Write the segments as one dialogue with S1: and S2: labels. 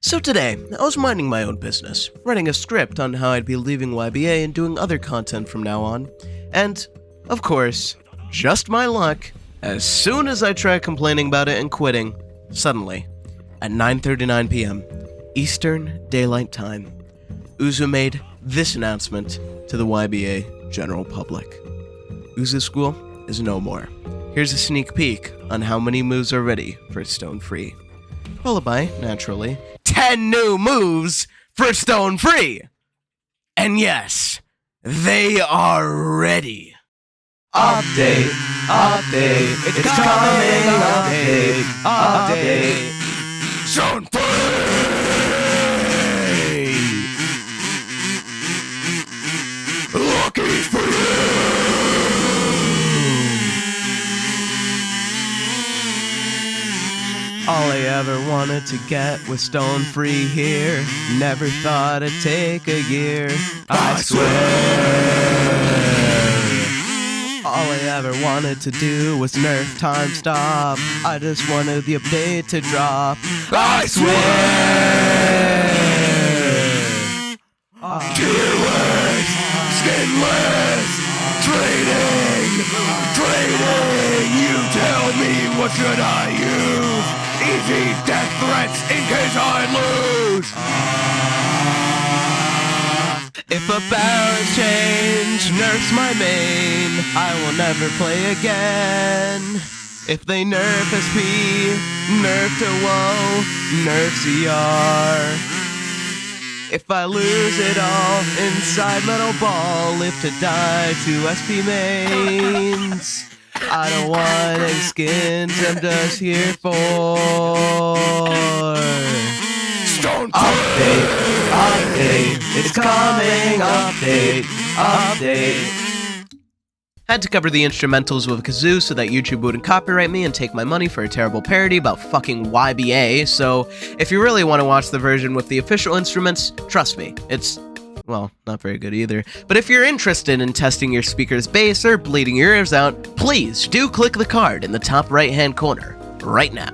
S1: So today, I was minding my own business, writing a script on how I'd be leaving YBA and doing other content from now on, and, of course, just my luck, as soon as I tried complaining about it and quitting, suddenly, at 9:39 p.m. Eastern Daylight Time, Uzu made this announcement to the YBA general public. Uzu School is no more. Here's a sneak peek on how many moves are ready for Stone Free. Followed by, naturally, 10 new moves for Stone Free! And yes, they are ready!
S2: Update, update, it's coming, update,
S1: Stone Free! Lucky for you! All I ever wanted to get was Stone Free here. Never thought it'd take a year. I swear. All I ever wanted to do was nerf time stop. I just wanted the update to drop. I swear. Tearless, skinless, trading. You tell me what should I use? Easy death threats in case I lose. If a balance change nerfs my main, I will never play again. If they nerf SP, nerf to WoW, nerf CR. If I lose it all inside Metal Ball, live to die to SP mains. I don't want any skins, I'm just here for Stone Free! Update, it's coming, update. Had to cover the instrumentals with Kazoo so that YouTube wouldn't copyright me and take my money for a terrible parody about fucking YBA, so if you really want to watch the version with the official instruments, trust me, it's, well, not very good either. But if you're interested in testing your speaker's bass or bleeding your ears out, please do click the card in the top right-hand corner, right now.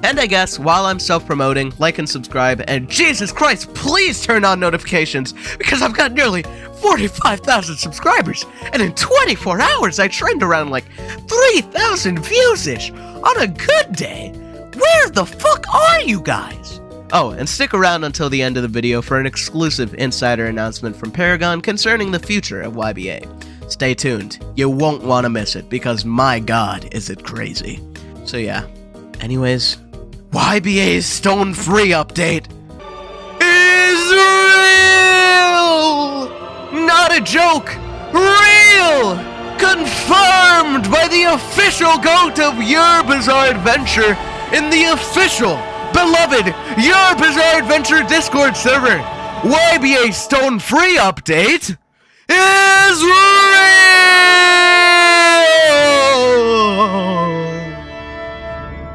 S1: And I guess, while I'm self-promoting, like and subscribe, and Jesus Christ, please turn on notifications, because I've got nearly 45,000 subscribers, and in 24 hours I trained around like 3,000 views-ish on a good day. Where the fuck are you guys? Oh, and stick around until the end of the video for an exclusive insider announcement from Paragon concerning the future of YBA. Stay tuned, you won't want to miss it, because my god is it crazy. So yeah, anyways, YBA's Stone Free update is real! Not a joke! Real! Confirmed by the official GOAT of Your Bizarre Adventure in the official, beloved Your Bizarre Adventure Discord server. YBA Stone Free update is real!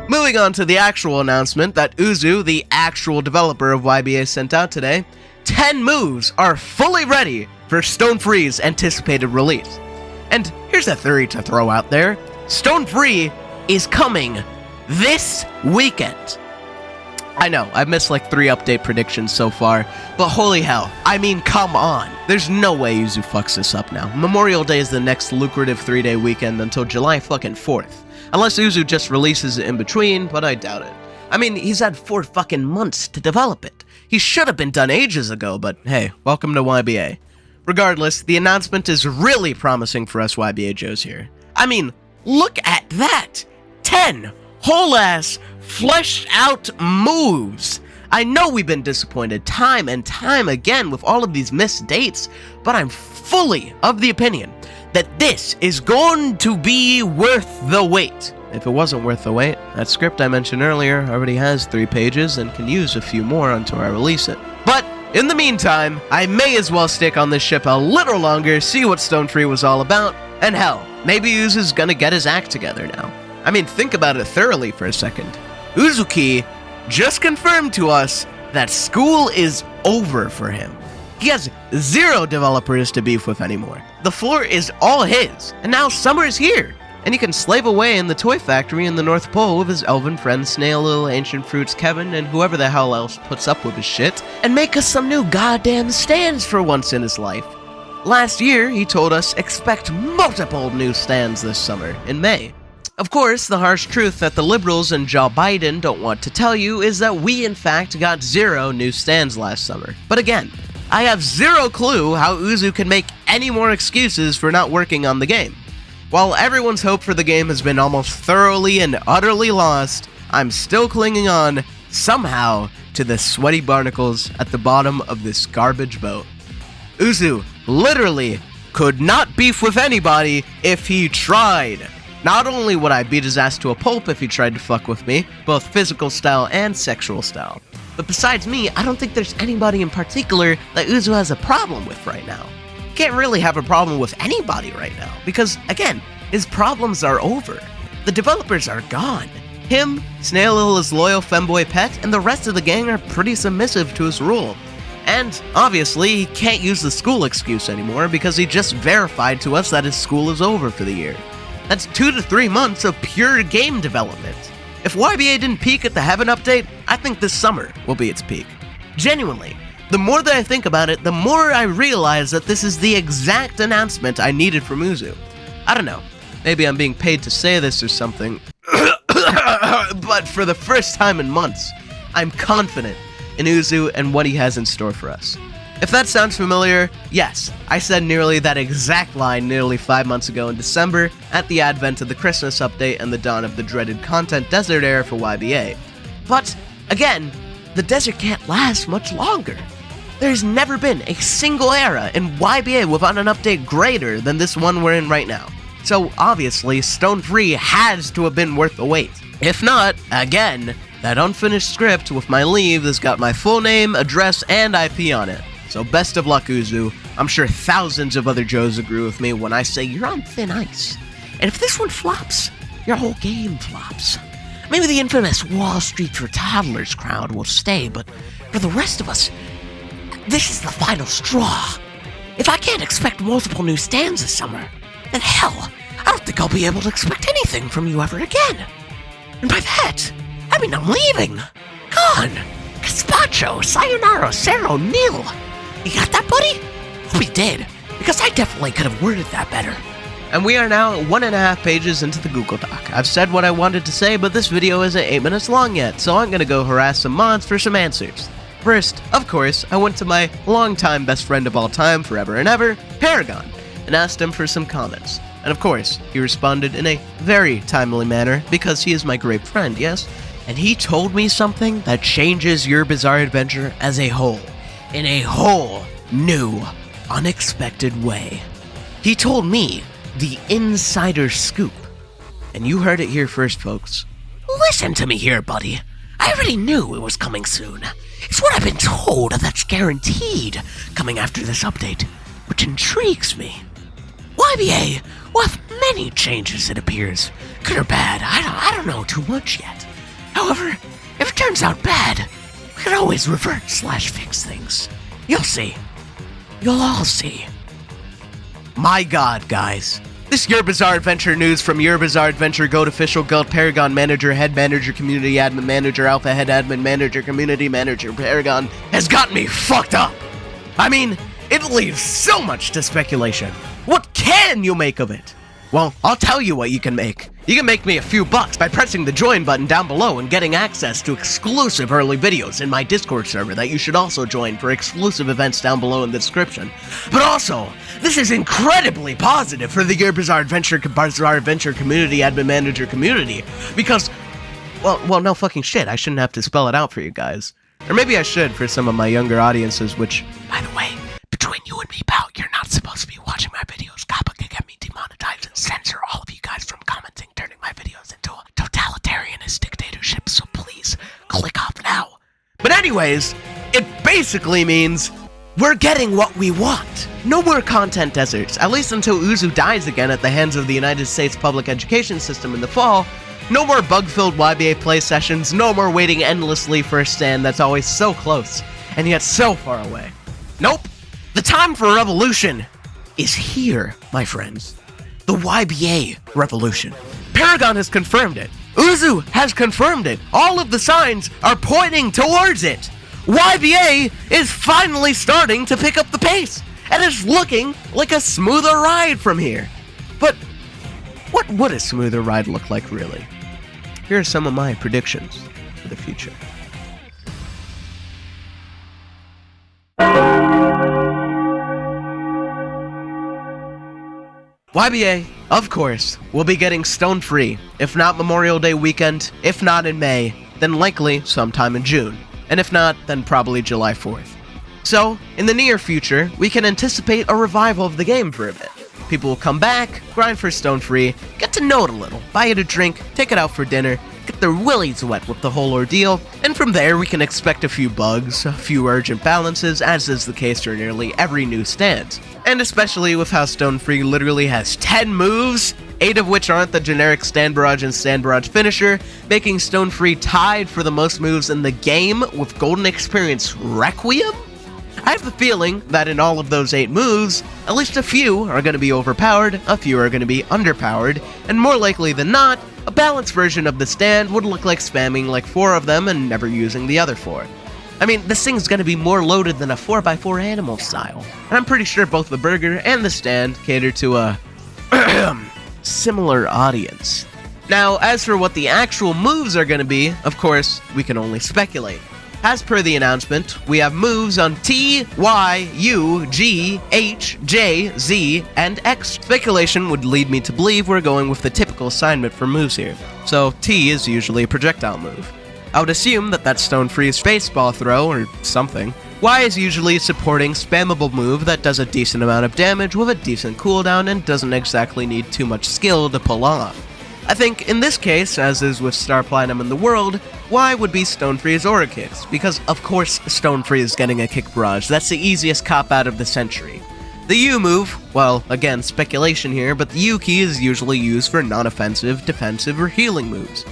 S1: Moving on to the actual announcement that Uzu, the actual developer of YBA, sent out today, 10 moves are fully ready for Stone Free's anticipated release. And here's a theory to throw out there. Stone Free is coming this weekend. I know, I've missed like 3 update predictions so far, but holy hell, I mean, come on. There's no way Uzu fucks this up now. Memorial Day is the next lucrative 3-day weekend until July fucking 4th. Unless Uzu just releases it in between, but I doubt it. I mean, he's had 4 fucking months to develop it. He should have been done ages ago, but hey, welcome to YBA. Regardless, the announcement is really promising for us YBA Joes here. I mean, look at that! 10 whole-ass, fleshed-out moves! I know we've been disappointed time and time again with all of these missed dates, but I'm fully of the opinion that this is going to be worth the wait. If it wasn't worth the wait, that script I mentioned earlier already has 3 pages and can use a few more until I release it. But in the meantime, I may as well stick on this ship a little longer, see what Stone Free was all about, and hell, maybe Uzu's gonna get his act together now. I mean, think about it thoroughly for a second. UzuKee just confirmed to us that school is over for him. He has 0 developers to beef with anymore. The floor is all his, and now summer is here. and he can slave away in the toy factory in the North Pole with his elven friends Snail, Little Ancient Fruits, Kevin, and whoever the hell else puts up with his shit, and make us some new goddamn stands for once in his life. Last year, he told us expect multiple new stands this summer, in May. Of course, the harsh truth that the liberals and Joe Biden don't want to tell you is that we in fact got 0 new stands last summer. But again, I have 0 clue how Uzu can make any more excuses for not working on the game. While everyone's hope for the game has been almost thoroughly and utterly lost, I'm still clinging on, somehow, to the sweaty barnacles at the bottom of this garbage boat. Uzu literally could not beef with anybody if he tried. Not only would I beat his ass to a pulp if he tried to fuck with me, both physical style and sexual style, but besides me, I don't think there's anybody in particular that Uzu has a problem with right now. Can't really have a problem with anybody right now, because, again, his problems are over. The developers are gone. Him, Snail, his loyal femboy pet, and the rest of the gang are pretty submissive to his rule. And, obviously, he can't use the school excuse anymore because he just verified to us that his school is over for the year. That's 2 to 3 months of pure game development. If YBA didn't peak at the Heaven update, I think this summer will be its peak. Genuinely, the more that I think about it, the more I realize that this is the exact announcement I needed from Uzu. I don't know, maybe I'm being paid to say this or something, but for the first time in months, I'm confident in Uzu and what he has in store for us. If that sounds familiar, yes, I said nearly that exact line nearly 5 months ago in December at the advent of the Christmas update and the dawn of the dreaded content desert era for YBA. But, again, the desert can't last much longer. There's never been a single era in YBA without an update greater than this one we're in right now. So, obviously, Stone Free has to have been worth the wait. If not, again, that unfinished script with my leave has got my full name, address, and IP on it. So best of luck, Uzu. I'm sure thousands of other Joes agree with me when I say you're on thin ice. And if this one flops, your whole game flops. Maybe the infamous Wall Street for Toddlers crowd will stay, but for the rest of us, this is the final straw. If I can't expect multiple new stands this summer, then hell, I don't think I'll be able to expect anything from you ever again. And by that, I mean I'm leaving. Gone. Gazpacho, sayonara, Cerro, nil. You got that, buddy? Hope he did, because I definitely could have worded that better. And we are now 1.5 pages into the Google Doc. I've said what I wanted to say, but this video isn't 8 minutes long yet, so I'm gonna go harass some mods for some answers. First, of course, I went to my longtime best friend of all time, forever and ever, Paragon, and asked him for some comments. And of course, he responded in a very timely manner, because he is my great friend, yes? And he told me something that changes Your Bizarre Adventure as a whole, in a whole new, unexpected way. He told me the insider scoop. And you heard it here first, folks. Listen to me here, buddy. I already knew it was coming soon. It's what I've been told that's guaranteed coming after this update, which intrigues me. YBA will have many changes, it appears. Good or bad, I don't know too much yet. However, if it turns out bad, we can always revert/fix things. You'll see. You'll all see. My god, guys. This Your Bizarre Adventure news from Your Bizarre Adventure Goat Official, Goat Paragon Manager, Head Manager, Community Admin Manager, Alpha Head Admin Manager, Community Manager, Paragon has got me fucked up. I mean, it leaves so much to speculation. What can you make of it? Well, I'll tell you what you can make. You can make me a few bucks by pressing the join button down below and getting access to exclusive early videos in my Discord server that you should also join for exclusive events down below in the description. But also, this is incredibly positive for the Your Bizarre Adventure Community Admin Manager community because, well, no fucking shit, I shouldn't have to spell it out for you guys. Or maybe I should for some of my younger audiences, which, by the way, between you and me, pal, you're not supposed to be watching my videos. Kappa can get me demonetized and censor all of you guys from commenting, turning my videos into a totalitarianist dictatorship, so please, click off now. But anyways, it basically means we're getting what we want. No more content deserts, at least until Uzu dies again at the hands of the United States public education system in the fall. No more bug-filled YBA play sessions, no more waiting endlessly for a stand that's always so close, and yet so far away. Nope. The time for revolution is here, my friends. the YBA revolution. Paragon has confirmed it. Uzu has confirmed it. All of the signs are pointing towards it. YBA is finally starting to pick up the pace, and is looking like a smoother ride from here. But what would a smoother ride look like, really? Here are some of my predictions for the future. YBA, of course, will be getting stone free, if not Memorial Day weekend, if not in May, then likely sometime in June, and if not, then probably July 4th. So, in the near future, we can anticipate a revival of the game for a bit. People will come back, grind for stone free, get to know it a little, buy it a drink, take it out for dinner, get their willies wet with the whole ordeal, and from there we can expect a few bugs, a few urgent balances, as is the case for nearly every new stand. And especially with how Stone Free literally has 10 moves, 8 of which aren't the generic Stand Barrage and Stand Barrage finisher, making Stone Free tied for the most moves in the game with Golden Experience Requiem? I have the feeling that in all of those 8 moves, at least a few are going to be overpowered, a few are going to be underpowered, and more likely than not, a balanced version of the stand would look like spamming like 4 of them and never using the other 4. I mean, this thing's gonna be more loaded than a 4x4 animal style, and I'm pretty sure both the burger and the stand cater to a similar audience. Now, as for what the actual moves are gonna be, of course, we can only speculate. As per the announcement, we have moves on T, Y, U, G, H, J, Z, and X. Speculation would lead me to believe we're going with the typical assignment for moves here. So T is usually a projectile move. I would assume that that's Stone Free's Spaceball throw or something. Y is usually a supporting spammable move that does a decent amount of damage with a decent cooldown and doesn't exactly need too much skill to pull off. I think in this case, as is with Star Platinum in the world, Y would be Stone Free's Aura Kicks, because of course Stone Free is getting a kick barrage. That's the easiest cop-out of the century. The U move, well, again, speculation here, but the U key is usually used for non-offensive, defensive, or healing moves.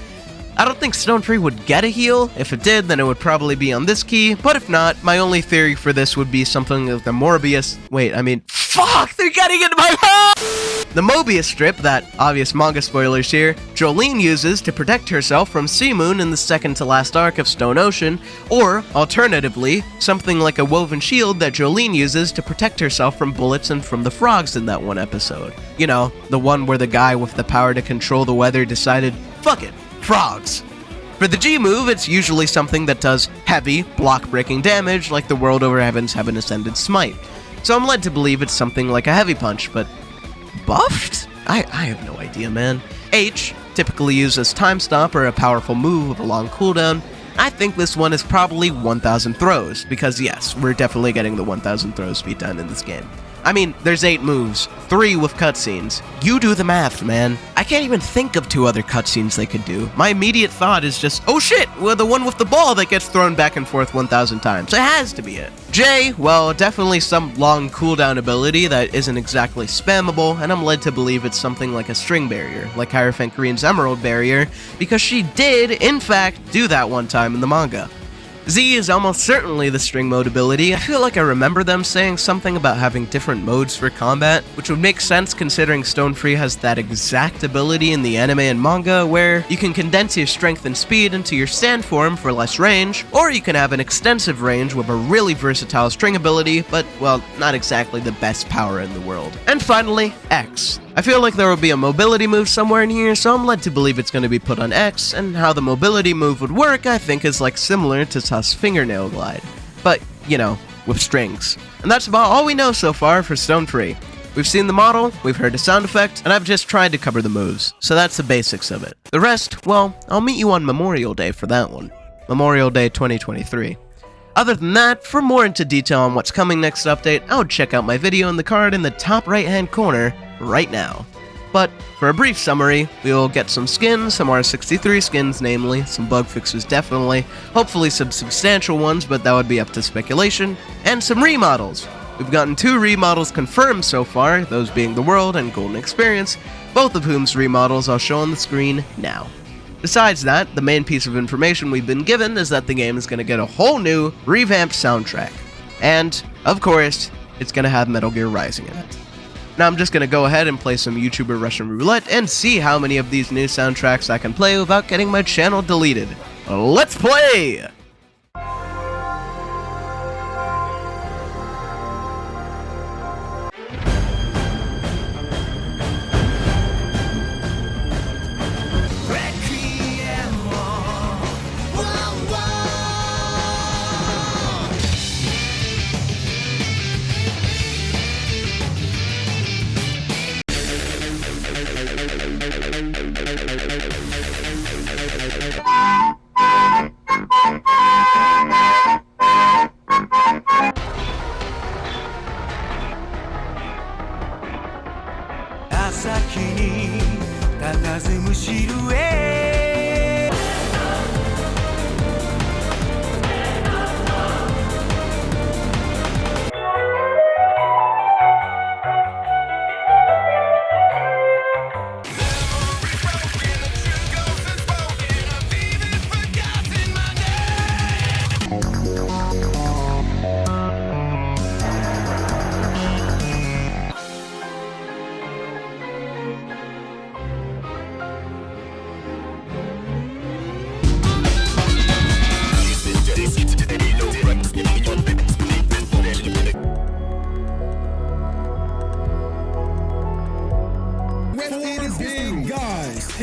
S1: I don't think Stone Free would get a heal. If it did, then it would probably be on this key, but if not, my only theory for this would be something like the Morbius... Fuck! They're getting into my head! The Mobius strip that, obvious manga spoilers here, Jolene uses to protect herself from Seamoon in the second to last arc of Stone Ocean, or, alternatively, something like a woven shield that Jolene uses to protect herself from bullets and from the frogs in that one episode. You know, the one where the guy with the power to control the weather decided, fuck it, frogs. For the G move, it's usually something that does heavy, block-breaking damage like the World Over Heaven's Heaven Ascended Smite. So I'm led to believe it's something like a heavy punch, but buffed? I have no idea, man. H, typically used as time stop or a powerful move with a long cooldown. I think this one is probably 1000 throws, because yes, we're definitely getting the 1000 throws speed done in this game. I mean, there's 8 moves, 3 with cutscenes. You do the math, man. I can't even think of 2 other cutscenes they could do. My immediate thought is just, oh shit, well, the one with the ball that gets thrown back and forth 1000 times. It has to be it. J, well, definitely some long cooldown ability that isn't exactly spammable, and I'm led to believe it's something like a string barrier, like Hierophant Green's Emerald Barrier, because she did, in fact, do that one time in the manga. Z is almost certainly the string mode ability. I feel like I remember them saying something about having different modes for combat, which would make sense considering Stone Free has that exact ability in the anime and manga where you can condense your strength and speed into your stand form for less range, or you can have an extensive range with a really versatile string ability, but, well, not exactly the best power in the world. And finally, X. I feel like there will be a mobility move somewhere in here, so I'm led to believe it's going to be put on X, and how the mobility move would work I think is like similar to Tusk's Fingernail Glide. But, you know, with strings. And that's about all we know so far for Stone Free. We've seen the model, we've heard the sound effect, and I've just tried to cover the moves, so that's the basics of it. The rest, well, I'll meet you on Memorial Day for that one. Memorial Day 2023. Other than that, for more into detail on what's coming next update, I would check out my video in the card in the top right hand corner right now. But for a brief summary, we will get some skins, some R63 skins namely, some bug fixes definitely, hopefully some substantial ones but that would be up to speculation, and some remodels. We've gotten 2 remodels confirmed so far, those being the World and Golden Experience, both of whom's remodels I'll show on the screen now. Besides that, the main piece of information we've been given is that the game is going to get a whole new, revamped soundtrack. And, of course, it's going to have Metal Gear Rising in it. Now I'm just gonna go ahead and play some YouTuber Russian roulette and see how many of these new soundtracks I can play without getting my channel deleted. Let's play!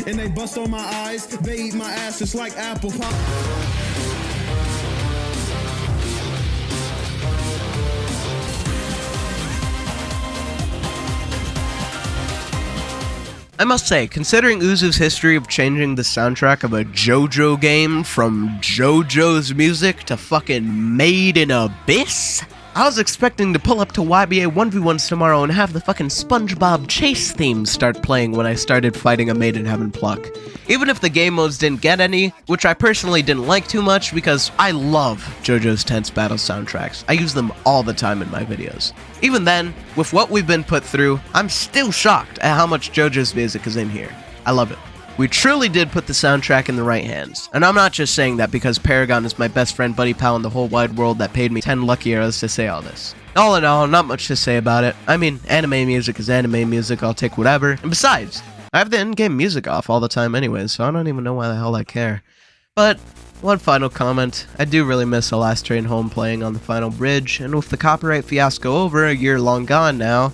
S3: And they bust on my eyes, they eat my ass just like apple pie.
S1: I must say, considering Uzu's history of changing the soundtrack of a JoJo game from JoJo's music to fucking Made in Abyss, I was expecting to pull up to YBA 1v1s tomorrow and have the fucking SpongeBob chase theme start playing when I started fighting a Made in Heaven pluck. Even if the game modes didn't get any, which I personally didn't like too much because I love JoJo's Tense Battle soundtracks. I use them all the time in my videos. Even then, with what we've been put through, I'm still shocked at how much JoJo's music is in here. I love it. We truly did put the soundtrack in the right hands. And I'm not just saying that because Paragon is my best friend buddy pal in the whole wide world that paid me 10 lucky arrows to say all this. All in all, not much to say about it. I mean, anime music is anime music, I'll take whatever. And besides, I have the in-game music off all the time anyways, so I don't even know why the hell I care. But one final comment, I do really miss The Last Train Home playing on the final bridge, and with the copyright fiasco over, a year long gone now,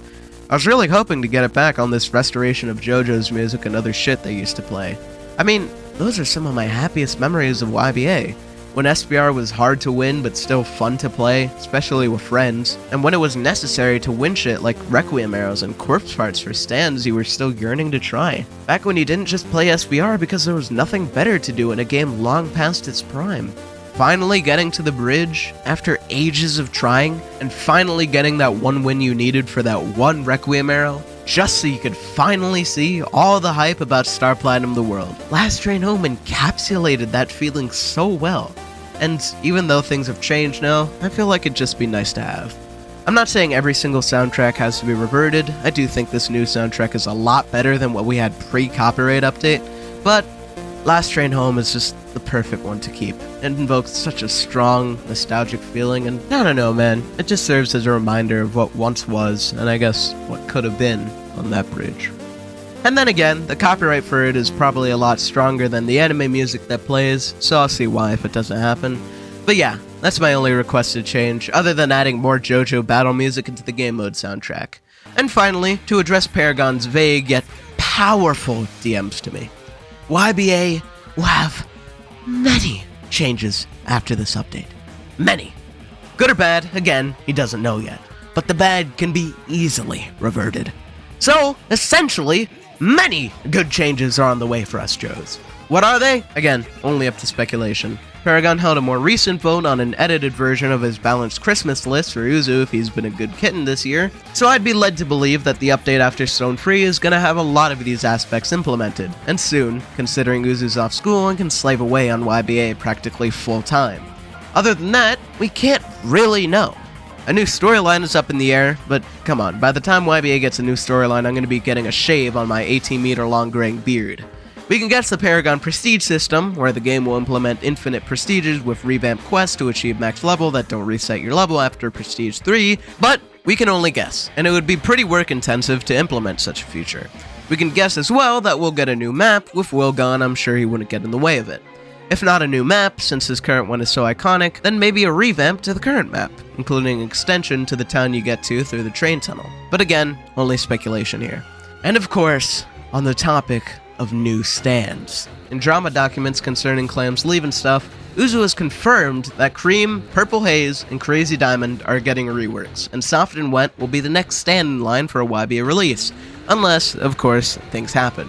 S1: I was really hoping to get it back on this restoration of JoJo's music and other shit they used to play. I mean, those are some of my happiest memories of YBA. When SBR was hard to win but still fun to play, especially with friends, and when it was necessary to win shit like Requiem arrows and corpse parts for stands you were still yearning to try. Back when you didn't just play SBR because there was nothing better to do in a game long past its prime. Finally getting to the bridge, after ages of trying, and finally getting that one win you needed for that one Requiem arrow, just so you could finally see all the hype about Star Platinum the World. Last Train Home encapsulated that feeling so well. And even though things have changed now, I feel like it'd just be nice to have. I'm not saying every single soundtrack has to be reverted. I do think this new soundtrack is a lot better than what we had pre-copyright update, but Last Train Home is just the perfect one to keep. It invokes such a strong, nostalgic feeling, and I don't know, man, it just serves as a reminder of what once was, and I guess what could have been on that bridge. And then again, the copyright for it is probably a lot stronger than the anime music that plays, so I'll see why if it doesn't happen. But yeah, that's my only requested change, other than adding more JoJo battle music into the game mode soundtrack. And finally, to address Paragon's vague yet powerful DMs to me. YBA will have many changes after this update. Many. Good or bad, again, he doesn't know yet. But the bad can be easily reverted. So, essentially, many good changes are on the way for us Joes. What are they? Again, only up to speculation. Paragon held a more recent vote on an edited version of his balanced Christmas list for Uzu if he's been a good kitten this year, so I'd be led to believe that the update after Stone Free is gonna have a lot of these aspects implemented, and soon, considering Uzu's off school and can slave away on YBA practically full time. Other than that, we can't really know. A new storyline is up in the air, but come on, by the time YBA gets a new storyline, I'm gonna be getting a shave on my 18-meter long graying beard. We can guess the Paragon Prestige system, where the game will implement infinite prestiges with revamped quests to achieve max level that don't reset your level after Prestige 3, but We can only guess, and it would be pretty work-intensive to implement such a feature. We can guess as well that we'll get a new map. With Will gone, I'm sure he wouldn't get in the way of it. If not a new map, since his current one is so iconic, then maybe a revamp to the current map, including an extension to the town you get to through the train tunnel. But again, only speculation here. And of course, on the topic of new stands. In drama documents concerning Clam's leave and stuff, Uzu has confirmed that Cream, Purple Haze, and Crazy Diamond are getting reworks, and Soft and Wet will be the next stand in line for a YBA release, unless, of course, things happen.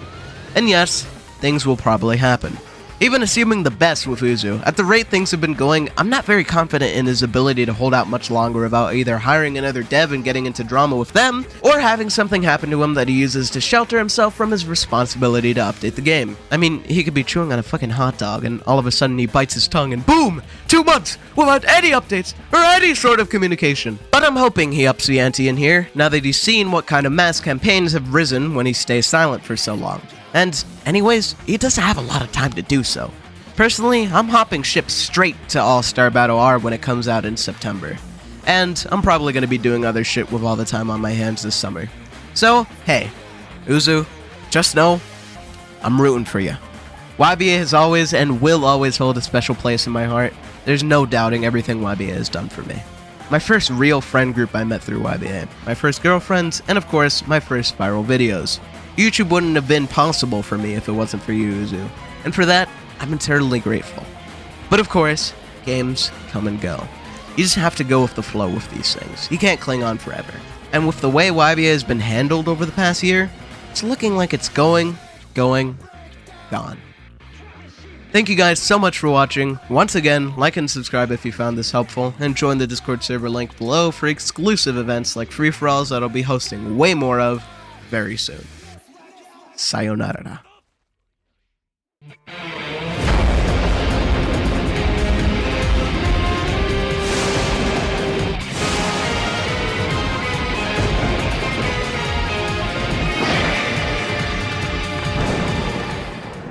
S1: And yes, things will probably happen. Even assuming the best with Uzu, at the rate things have been going, I'm not very confident in his ability to hold out much longer without either hiring another dev and getting into drama with them, or having something happen to him that he uses to shelter himself from his responsibility to update the game. I mean, he could be chewing on a fucking hot dog and all of a sudden he bites his tongue and boom! 2 months without any updates or any sort of communication. But I'm hoping he ups the ante in here, now that he's seen what kind of mass campaigns have risen when he stays silent for so long. And anyways, he doesn't have a lot of time to do so. Personally, I'm hopping ship straight to All-Star Battle R when it comes out in September. And I'm probably going to be doing other shit with all the time on my hands this summer. So, hey, Uzu, just know, I'm rooting for you. YBA has always and will always hold a special place in my heart. There's no doubting everything YBA has done for me. My first real friend group I met through YBA, my first girlfriends, and of course, my first viral videos. YouTube wouldn't have been possible for me if it wasn't for you, Uzu. And for that, I'm eternally grateful. But of course, games come and go. You just have to go with the flow with these things. You can't cling on forever. And with the way YBA has been handled over the past year, it's looking like it's going, gone. Thank you guys so much for watching. Once again, like and subscribe if you found this helpful, and join the Discord server link below for exclusive events like free-for-alls that I'll be hosting way more of very soon. Sayonara.